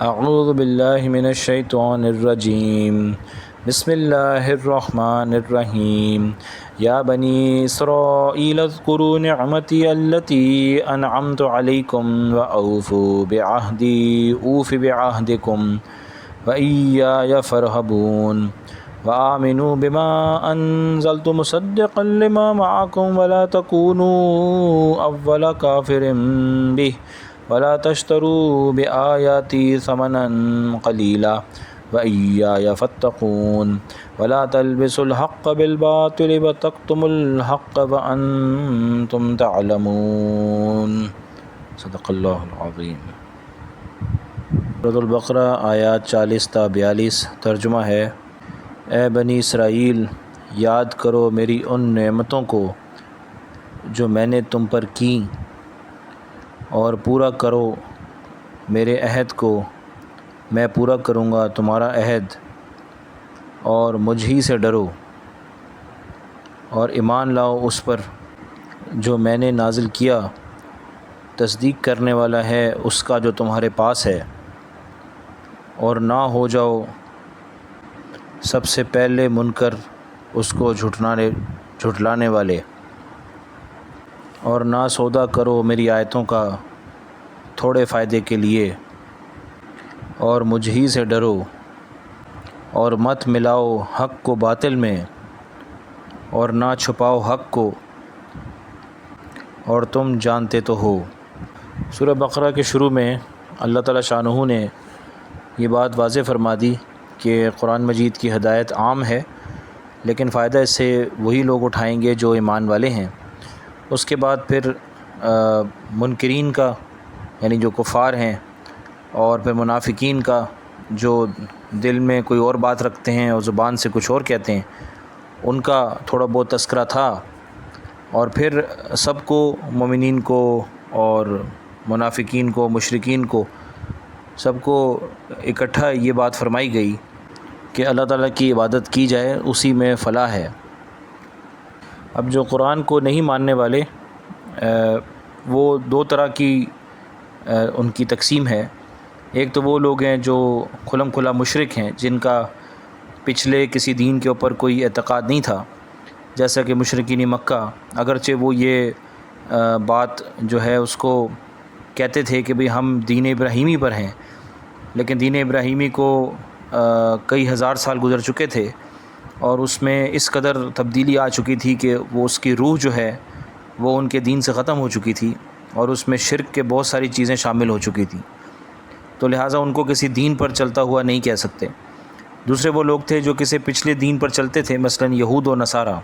اعوذ باللہ من الشیطان الرجیم بسم اللہ الرحمن الرحیم یا بنی اسرائیل اذکروا نعمتی التی انعمت علیکم واوفوا بعہدی اوف بعہدکم وإیای فارہبون وآمنوا بما انزلت مصدقا لما معکم ولا تکونوا اول کافر بہ ولا تشتروا بآیاتی ثمنا قلیلا وإیای فاتقون ولا تلبسوا الحق بالباطل وتکتموا الحق وانتم تعلمون۔ صدق اللہ العظیم۔ سورۃ البقرہ آیات 40 تا 42۔ ترجمہ ہے: اے بنی اسرائیل، یاد کرو میری ان نعمتوں کو جو میں نے تم پر کیں، اور پورا کرو میرے عہد کو، میں پورا کروں گا تمہارا عہد، اور مجھ ہی سے ڈرو، اور ایمان لاؤ اس پر جو میں نے نازل کیا، تصدیق کرنے والا ہے اس کا جو تمہارے پاس ہے، اور نہ ہو جاؤ سب سے پہلے منکر اس کو جھٹلانے والے، اور نہ سودا کرو میری آیتوں کا تھوڑے فائدے کے لیے، اور مجھ ہی سے ڈرو، اور مت ملاؤ حق کو باطل میں، اور نہ چھپاؤ حق کو، اور تم جانتے تو ہو۔ سورہ بقرہ کے شروع میں اللہ تعالیٰ شانہ نے یہ بات واضح فرما دی کہ قرآن مجید کی ہدایت عام ہے، لیکن فائدہ اس سے وہی لوگ اٹھائیں گے جو ایمان والے ہیں۔ اس کے بعد پھر منکرین کا، یعنی جو کفار ہیں، اور پھر منافقین کا جو دل میں کوئی اور بات رکھتے ہیں اور زبان سے کچھ اور کہتے ہیں، ان کا تھوڑا بہت تذکرہ تھا، اور پھر سب کو، مومنین کو اور منافقین کو، مشرکین کو، سب کو اکٹھا یہ بات فرمائی گئی کہ اللہ تعالیٰ کی عبادت کی جائے، اسی میں فلاح ہے۔ اب جو قرآن کو نہیں ماننے والے، وہ دو طرح کی ان کی تقسیم ہے۔ ایک تو وہ لوگ ہیں جو کھلم کھلا مشرک ہیں، جن کا پچھلے کسی دین کے اوپر کوئی اعتقاد نہیں تھا، جیسا کہ مشرکین مکہ، اگرچہ وہ یہ بات جو ہے اس کو کہتے تھے کہ بھئی ہم دین ابراہیمی پر ہیں، لیکن دین ابراہیمی کو کئی ہزار سال گزر چکے تھے، اور اس میں اس قدر تبدیلی آ چکی تھی کہ وہ اس کی روح جو ہے وہ ان کے دین سے ختم ہو چکی تھی، اور اس میں شرک کے بہت ساری چیزیں شامل ہو چکی تھیں، تو لہٰذا ان کو کسی دین پر چلتا ہوا نہیں کہہ سکتے۔ دوسرے وہ لوگ تھے جو کسی پچھلے دین پر چلتے تھے، مثلا یہود و نصارہ۔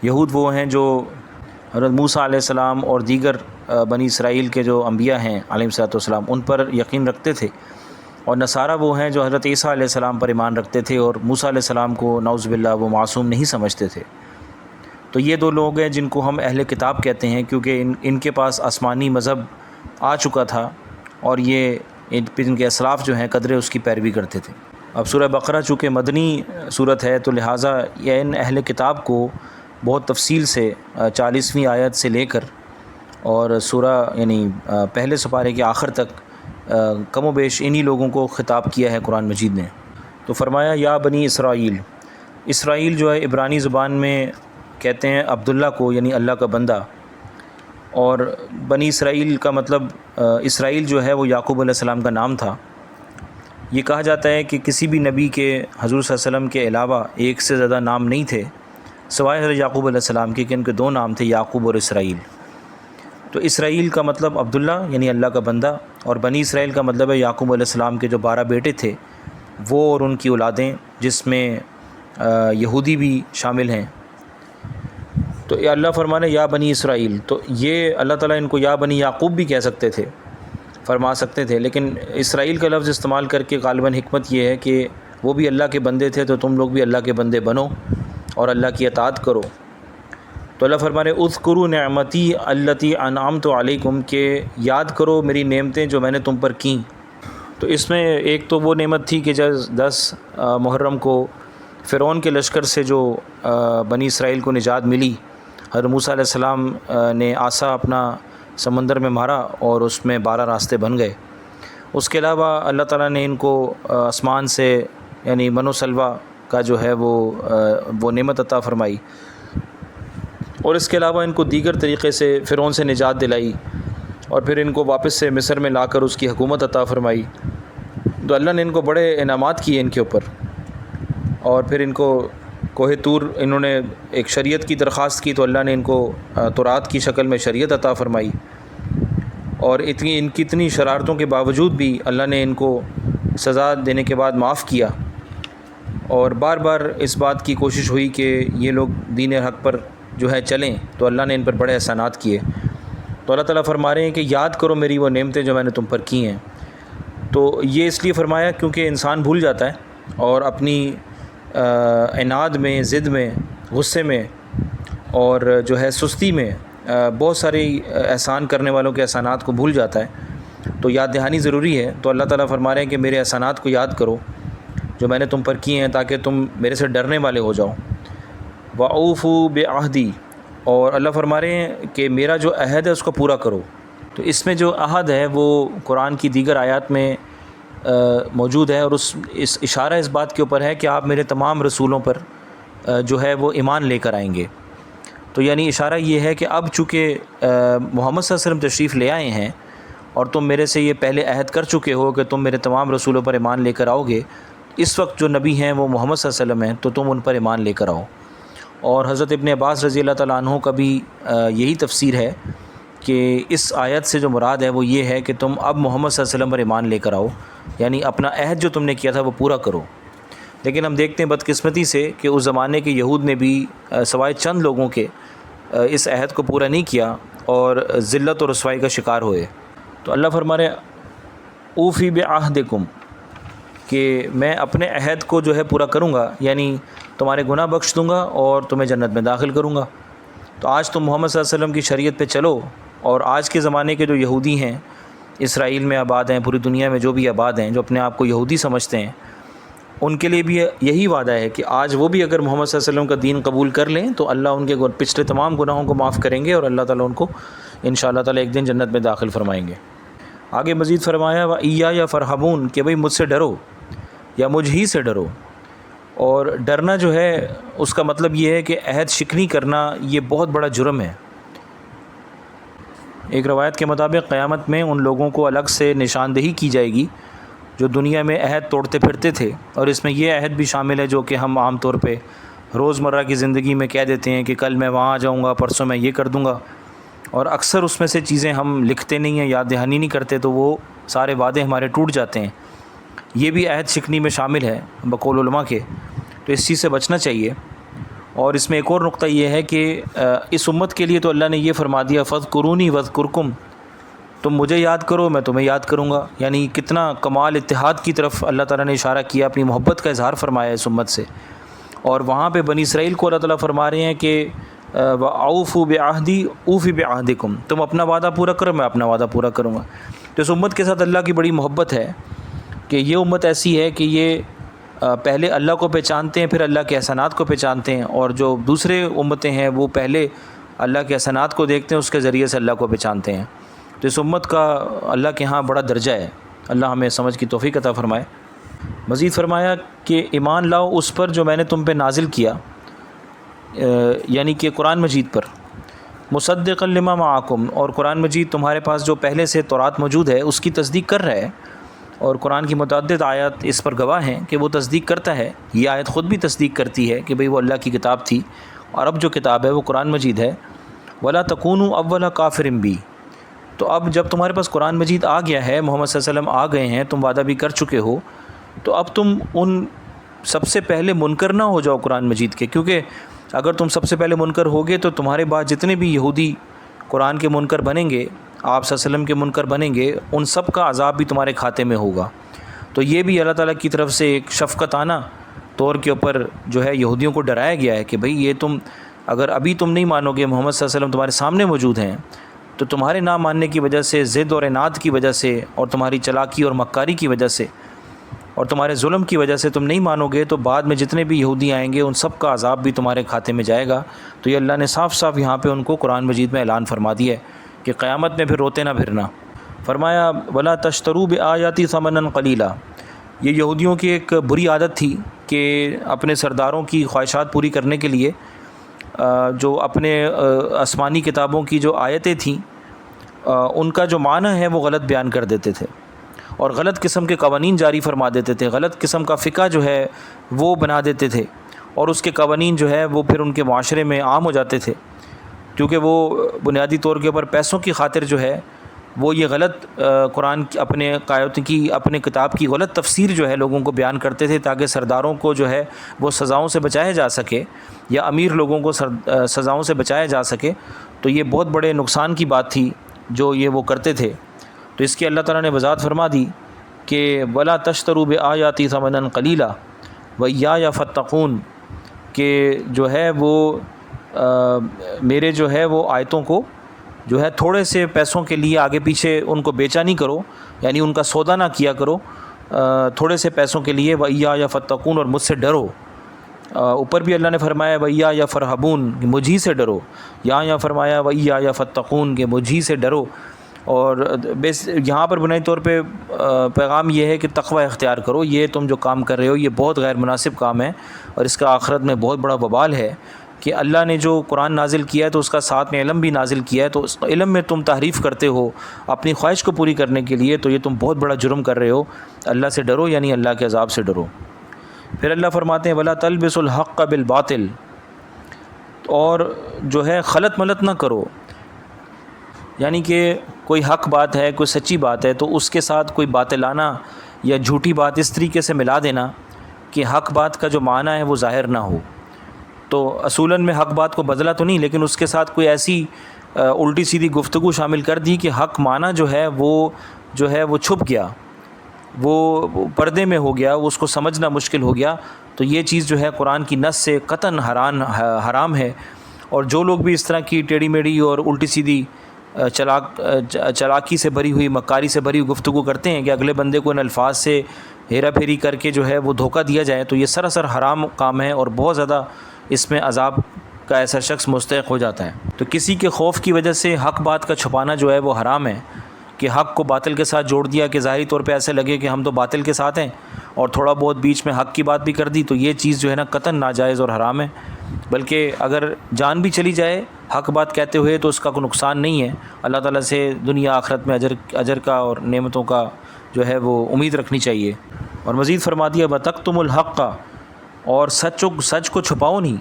یہود وہ ہیں جو حضرت موسیٰ علیہ السلام اور دیگر بنی اسرائیل کے جو انبیاء ہیں علیہ السلام ان پر یقین رکھتے تھے، اور نصارہ وہ ہیں جو حضرت عیسیٰ علیہ السلام پر ایمان رکھتے تھے اور موسیٰ علیہ السلام کو نعوذ باللہ وہ معصوم نہیں سمجھتے تھے۔ تو یہ دو لوگ ہیں جن کو ہم اہل کتاب کہتے ہیں، کیونکہ ان کے پاس آسمانی مذہب آ چکا تھا، اور یہ ان کے اسلاف جو ہیں قدرے اس کی پیروی کرتے تھے۔ اب سورہ بقرہ چونکہ مدنی صورت ہے، تو لہٰذا یہ ان اہل کتاب کو بہت تفصیل سے 40ویں آیت سے لے کر اور سورہ یعنی پہلے سپارے کے آخر تک کم و بیش انہی لوگوں کو خطاب کیا ہے قرآن مجید نے۔ تو فرمایا یا بنی اسرائیل۔ اسرائیل جو ہے عبرانی زبان میں کہتے ہیں عبداللہ کو، یعنی اللہ کا بندہ، اور بنی اسرائیل کا مطلب اسرائیل جو ہے وہ یعقوب علیہ السلام کا نام تھا۔ یہ کہا جاتا ہے کہ کسی بھی نبی کے حضور صلی اللہ علیہ وسلم کے علاوہ ایک سے زیادہ نام نہیں تھے سوائے حضرت یعقوب علیہ السلام کے، کہ ان کے دو نام تھے، یعقوب اور اسرائیل۔ تو اسرائیل کا مطلب عبداللہ یعنی اللہ کا بندہ، اور بنی اسرائیل کا مطلب ہے یعقوب علیہ السلام کے جو 12 بیٹے تھے وہ اور ان کی اولادیں، جس میں یہودی بھی شامل ہیں۔ تو یا اللہ فرمانے یا بنی اسرائیل، تو یہ اللہ تعالیٰ ان کو یا بنی یعقوب بھی کہہ سکتے تھے، فرما سکتے تھے، لیکن اسرائیل کا لفظ استعمال کر کے غالباً حکمت یہ ہے کہ وہ بھی اللہ کے بندے تھے، تو تم لوگ بھی اللہ کے بندے بنو اور اللہ کی اطاعت کرو۔ تو اللہ فرمانے اذکروا نعمتی التی انعمت علیکم، کہ یاد کرو میری نعمتیں جو میں نے تم پر کیں۔ تو اس میں ایک تو وہ نعمت تھی کہ جب 10 محرم کو فرعون کے لشکر سے جو بنی اسرائیل کو نجات ملی، حضرت موسیٰ علیہ السلام نے عصا اپنا سمندر میں مارا اور اس میں 12 راستے بن گئے، اس کے علاوہ اللہ تعالیٰ نے ان کو آسمان سے یعنی من و سلوہ کا جو ہے وہ نعمت عطا فرمائی، اور اس کے علاوہ ان کو دیگر طریقے سے فرعون سے نجات دلائی، اور پھر ان کو واپس سے مصر میں لا کر اس کی حکومت عطا فرمائی۔ تو اللہ نے ان کو بڑے انعامات کیے ان کے اوپر، اور پھر ان کو کوہ طور انہوں نے ایک شریعت کی درخواست کی تو اللہ نے ان کو تورات کی شکل میں شریعت عطا فرمائی، اور ان کی اتنی شرارتوں کے باوجود بھی اللہ نے ان کو سزا دینے کے بعد معاف کیا، اور بار بار اس بات کی کوشش ہوئی کہ یہ لوگ دین حق پر جو ہے چلیں، تو اللہ نے ان پر بڑے احسانات کیے۔ تو اللہ تعالیٰ فرما رہے ہیں کہ یاد کرو میری وہ نعمتیں جو میں نے تم پر کی ہیں۔ تو یہ اس لیے فرمایا کیونکہ انسان بھول جاتا ہے اور اپنی عناد میں، ضد میں، غصے میں اور جو ہے سستی میں بہت ساری احسان کرنے والوں کے احسانات کو بھول جاتا ہے، تو یاد دہانی ضروری ہے۔ تو اللہ تعالیٰ فرما رہے ہیں کہ میرے احسانات کو یاد کرو جو میں نے تم پر کیے ہیں، تاکہ تم میرے سے ڈرنے والے ہو جاؤ۔ وَأَوْفُوا بِعَهْدِي، اور اللہ فرما رہے ہیں کہ میرا جو عہد ہے اس کو پورا کرو۔ تو اس میں جو عہد ہے وہ قرآن کی دیگر آیات میں موجود ہے، اور اس اشارہ اس بات کے اوپر ہے کہ آپ میرے تمام رسولوں پر جو ہے وہ ایمان لے کر آئیں گے۔ تو یعنی اشارہ یہ ہے کہ اب چونکہ محمد صلی اللہ علیہ وسلم تشریف لے آئے ہیں اور تم میرے سے یہ پہلے عہد کر چکے ہو کہ تم میرے تمام رسولوں پر ایمان لے کر آؤ گے، اس وقت جو نبی ہیں وہ محمد صلی اللہ علیہ وسلم ہیں، تو تم ان پر ایمان لے کر آؤ۔ اور حضرت ابن عباس رضی اللہ تعالیٰ عنہ کا بھی یہی تفسیر ہے کہ اس آیت سے جو مراد ہے وہ یہ ہے کہ تم اب محمد صلی اللہ علیہ وسلم پر ایمان لے کر آؤ، یعنی اپنا عہد جو تم نے کیا تھا وہ پورا کرو۔ لیکن ہم دیکھتے ہیں بدقسمتی سے کہ اس زمانے کے یہود نے بھی سوائے چند لوگوں کے اس عہد کو پورا نہیں کیا اور ذلت اور رسوائی کا شکار ہوئے۔ تو اللہ فرما رہے اوفی بعہدکم، کہ میں اپنے عہد کو جو ہے پورا کروں گا، یعنی تمہارے گناہ بخش دوں گا اور تمہیں جنت میں داخل کروں گا۔ تو آج تم محمد صلی اللہ علیہ وسلم کی شریعت پہ چلو، اور آج کے زمانے کے جو یہودی ہیں، اسرائیل میں آباد ہیں، پوری دنیا میں جو بھی آباد ہیں، جو اپنے آپ کو یہودی سمجھتے ہیں، ان کے لیے بھی یہی وعدہ ہے کہ آج وہ بھی اگر محمد صلی اللہ علیہ وسلم کا دین قبول کر لیں تو اللہ ان کے پچھلے تمام گناہوں کو معاف کریں گے، اور اللہ تعالیٰ ان کو انشاءاللہ تعالیٰ ایک دن جنت میں داخل فرمائیں گے۔ آگے مزید فرمایا وَإِيَّايَ فَارْهَبُونَ، کہ بھئی مجھ سے ڈرو یا مجھ ہی سے ڈرو۔ اور ڈرنا جو ہے اس کا مطلب یہ ہے کہ عہد شکنی کرنا یہ بہت بڑا جرم ہے۔ ایک روایت کے مطابق قیامت میں ان لوگوں کو الگ سے نشاندہی کی جائے گی جو دنیا میں عہد توڑتے پھرتے تھے، اور اس میں یہ عہد بھی شامل ہے جو کہ ہم عام طور پہ روزمرہ کی زندگی میں کہہ دیتے ہیں کہ کل میں وہاں آ جاؤں گا، پرسوں میں یہ کر دوں گا، اور اکثر اس میں سے چیزیں ہم لکھتے نہیں ہیں، یاد دہانی نہیں کرتے، تو وہ سارے وعدے ہمارے ٹوٹ جاتے ہیں۔ یہ بھی عہد شکنی میں شامل ہے بقول علماء کے، تو اس چیز سے بچنا چاہیے۔ اور اس میں ایک اور نقطہ یہ ہے کہ اس امت کے لیے تو اللہ نے یہ فرما دیا فَاذْكُرُونِي وَاذْكُرْكُمْ، تم مجھے یاد کرو میں تمہیں یاد کروں گا، یعنی کتنا کمال اتحاد کی طرف اللہ تعالیٰ نے اشارہ کیا، اپنی محبت کا اظہار فرمایا اس امت سے۔ اور وہاں پہ بنی اسرائیل کو اللہ تعالیٰ فرما رہے ہیں کہ وَأَوْفُوا بِعَهْدِي أُوفِ بِعَهْدِكُمْ، تم اپنا وعدہ پورا کرو میں اپنا وعدہ پورا کروں گا۔ تو اس امت کے ساتھ اللہ کی بڑی محبت ہے کہ یہ امت ایسی ہے کہ یہ پہلے اللہ کو پہچانتے ہیں، پھر اللہ کے احسانات کو پہچانتے ہیں، اور جو دوسرے امتیں ہیں وہ پہلے اللہ کے احسانات کو دیکھتے ہیں، اس کے ذریعے سے اللہ کو پہچانتے ہیں۔ تو اس امت کا اللہ کے ہاں بڑا درجہ ہے، اللہ ہمیں سمجھ کی توفیق عطا فرمائے۔ مزید فرمایا کہ ایمان لاؤ اس پر جو میں نے تم پہ نازل کیا، یعنی کہ قرآن مجید پر، مصدقا لما معکم، اور قرآن مجید تمہارے پاس جو پہلے سے تورات موجود ہے اس کی تصدیق کر رہا ہے، اور قرآن کی متعدد آیات اس پر گواہ ہیں کہ وہ تصدیق کرتا ہے۔ یہ آیت خود بھی تصدیق کرتی ہے کہ بھئی وہ اللہ کی کتاب تھی، اور اب جو کتاب ہے وہ قرآن مجید ہے۔ وَلَا تَكُونُوا أَوَّلَ كَافِرٍ بِهِ، تو اب جب تمہارے پاس قرآن مجید آ گیا ہے، محمد صلی اللہ علیہ وسلم آ گئے ہیں، تم وعدہ بھی کر چکے ہو، تو اب تم ان سب سے پہلے منکر نہ ہو جاؤ قرآن مجید کے، کیونکہ اگر تم سب سے پہلے منکر ہوگے تو تمہارے بعد جتنے بھی یہودی قرآن کے منکر بنیں گے، آپ صلی اللہ علیہ وسلم کے منکر بنیں گے، ان سب کا عذاب بھی تمہارے کھاتے میں ہوگا۔ تو یہ بھی اللہ تعالیٰ کی طرف سے ایک شفقتانہ طور کے اوپر جو ہے یہودیوں کو ڈرایا گیا ہے کہ بھئی یہ تم اگر ابھی تم نہیں مانو گے، محمد صلی اللہ علیہ وسلم تمہارے سامنے موجود ہیں، تو تمہارے نہ ماننے کی وجہ سے، ضد اور عناد کی وجہ سے، اور تمہاری چلاکی اور مکاری کی وجہ سے، اور تمہارے ظلم کی وجہ سے تم نہیں مانو گے، تو بعد میں جتنے بھی یہودی آئیں گے ان سب کا عذاب بھی تمہارے کھاتے میں جائے گا۔ تو یہ اللہ نے صاف صاف یہاں پہ ان کو قرآن مجید میں اعلان فرما دیا ہے کہ قیامت میں پھر روتے نہ پھرنا۔ فرمایا ولا تشتروا بآیاتی ثمنا قلیلا، یہ یہودیوں کی ایک بری عادت تھی کہ اپنے سرداروں کی خواہشات پوری کرنے کے لیے جو اپنے آسمانی کتابوں کی جو آیتیں تھیں ان کا جو معنی ہے وہ غلط بیان کر دیتے تھے، اور غلط قسم کے قوانین جاری فرما دیتے تھے، غلط قسم کا فقہ جو ہے وہ بنا دیتے تھے، اور اس کے قوانین جو ہے وہ پھر ان کے معاشرے میں عام ہو جاتے تھے، کیونکہ وہ بنیادی طور کے اوپر پیسوں کی خاطر جو ہے وہ یہ غلط قرآن کی اپنے قایت کی اپنے کتاب کی غلط تفسیر جو ہے لوگوں کو بیان کرتے تھے، تاکہ سرداروں کو جو ہے وہ سزاؤں سے بچایا جا سکے، یا امیر لوگوں کو سزاؤں سے بچایا جا سکے۔ تو یہ بہت بڑے نقصان کی بات تھی جو یہ وہ کرتے تھے۔ تو اس کی اللہ تعالیٰ نے وضاحت فرما دی کہ ولا تشتروا بآیاتی ثمنا قلیلا وایایا فاتقون، کہ جو ہے وہ میرے جو ہے وہ آیتوں کو جو ہے تھوڑے سے پیسوں کے لیے آگے پیچھے ان کو بیچا نہیں کرو، یعنی ان کا سودا نہ کیا کرو تھوڑے سے پیسوں کے لیے، وایایا فاتقون، اور مجھ سے ڈرو۔ اوپر بھی اللہ نے فرمایا وایایا فرحبون، کہ مجھ ہی سے ڈرو، یہاں فرمایا وایایا فاتقون، کہ مجھ ہی سے ڈرو۔ اور یہاں پر بنیادی طور پہ پیغام یہ ہے کہ تقوی اختیار کرو، یہ تم جو کام کر رہے ہو یہ بہت غیر مناسب کام ہے، اور اس کا آخرت میں بہت بڑا وبال ہے کہ اللہ نے جو قرآن نازل کیا ہے تو اس کا ساتھ میں علم بھی نازل کیا ہے، تو اس علم میں تم تحریف کرتے ہو اپنی خواہش کو پوری کرنے کے لیے، تو یہ تم بہت بڑا جرم کر رہے ہو، اللہ سے ڈرو، یعنی اللہ کے عذاب سے ڈرو۔ پھر اللہ فرماتے ہیں ولا تلبسوا الحق بالباطل، اور جو ہے خلط ملط نہ کرو، یعنی کہ کوئی حق بات ہے، کوئی سچی بات ہے، تو اس کے ساتھ کوئی باطلانہ یا جھوٹی بات اس طریقے سے ملا دینا کہ حق بات کا جو معنی ہے وہ ظاہر نہ ہو۔ تو اصولاً میں حق بات کو بدلا تو نہیں، لیکن اس کے ساتھ کوئی ایسی الٹی سیدھی گفتگو شامل کر دی کہ حق معنی جو ہے وہ چھپ گیا، وہ پردے میں ہو گیا، اس کو سمجھنا مشکل ہو گیا، تو یہ چیز جو ہے قرآن کی نص سے قطعاً حرام ہے۔ اور جو لوگ بھی اس طرح کی ٹیڑھی میڑھی اور الٹی سیدھی چلاکی سے بھری ہوئی، مکاری سے بھری ہوئی گفتگو کرتے ہیں کہ اگلے بندے کو ان الفاظ سے ہیرا پھیری کر کے جو ہے وہ دھوکہ دیا جائے، تو یہ سراسر حرام کام ہے، اور بہت زیادہ اس میں عذاب کا ایسا شخص مستحق ہو جاتا ہے۔ تو کسی کے خوف کی وجہ سے حق بات کا چھپانا جو ہے وہ حرام ہے، کہ حق کو باطل کے ساتھ جوڑ دیا کہ ظاہری طور پہ ایسے لگے کہ ہم تو باطل کے ساتھ ہیں، اور تھوڑا بہت بیچ میں حق کی بات بھی کر دی، تو یہ چیز جو ہے نا قطعاً ناجائز اور حرام ہے۔ بلکہ اگر جان بھی چلی جائے حق بات کہتے ہوئے تو اس کا کوئی نقصان نہیں ہے، اللہ تعالیٰ سے دنیا آخرت میں اجر کا اور نعمتوں کا جو ہے وہ امید رکھنی چاہیے۔ اور مزید فرما دیا وَتَكْتُمُ الْحَقَّ، اور سچ کو چھپاؤ نہیں،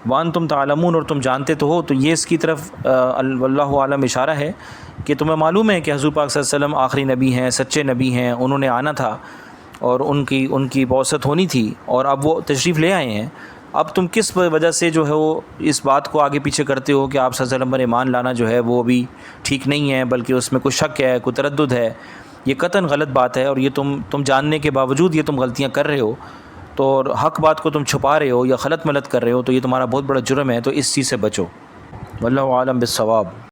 وَأَنْتُمْ تَعْلَمُونَ، اور تم جانتے تو ہو۔ تو یہ اس کی طرف واللہ عالم اشارہ ہے کہ تمہیں معلوم ہے کہ حضور پاک صلی اللہ علیہ وسلم آخری نبی ہیں، سچے نبی ہیں، انہوں نے آنا تھا اور ان کی بعثت ہونی تھی، اور اب وہ تشریف لے آئے ہیں۔ اب تم کس وجہ سے جو ہے وہ اس بات کو آگے پیچھے کرتے ہو کہ آپ صلی اللہ علیہ وسلم پر ایمان لانا جو ہے وہ بھی ٹھیک نہیں ہے، بلکہ اس میں کوئی شک ہے، کوئی تردد ہے، یہ قطعاً غلط بات ہے، اور یہ تم جاننے کے باوجود یہ تم غلطیاں کر رہے ہو، تو حق بات کو تم چھپا رہے ہو یا خلط ملط کر رہے ہو، تو یہ تمہارا بہت بڑا جرم ہے، تو اس چیز سے بچو۔ واللہ عالم بالصواب۔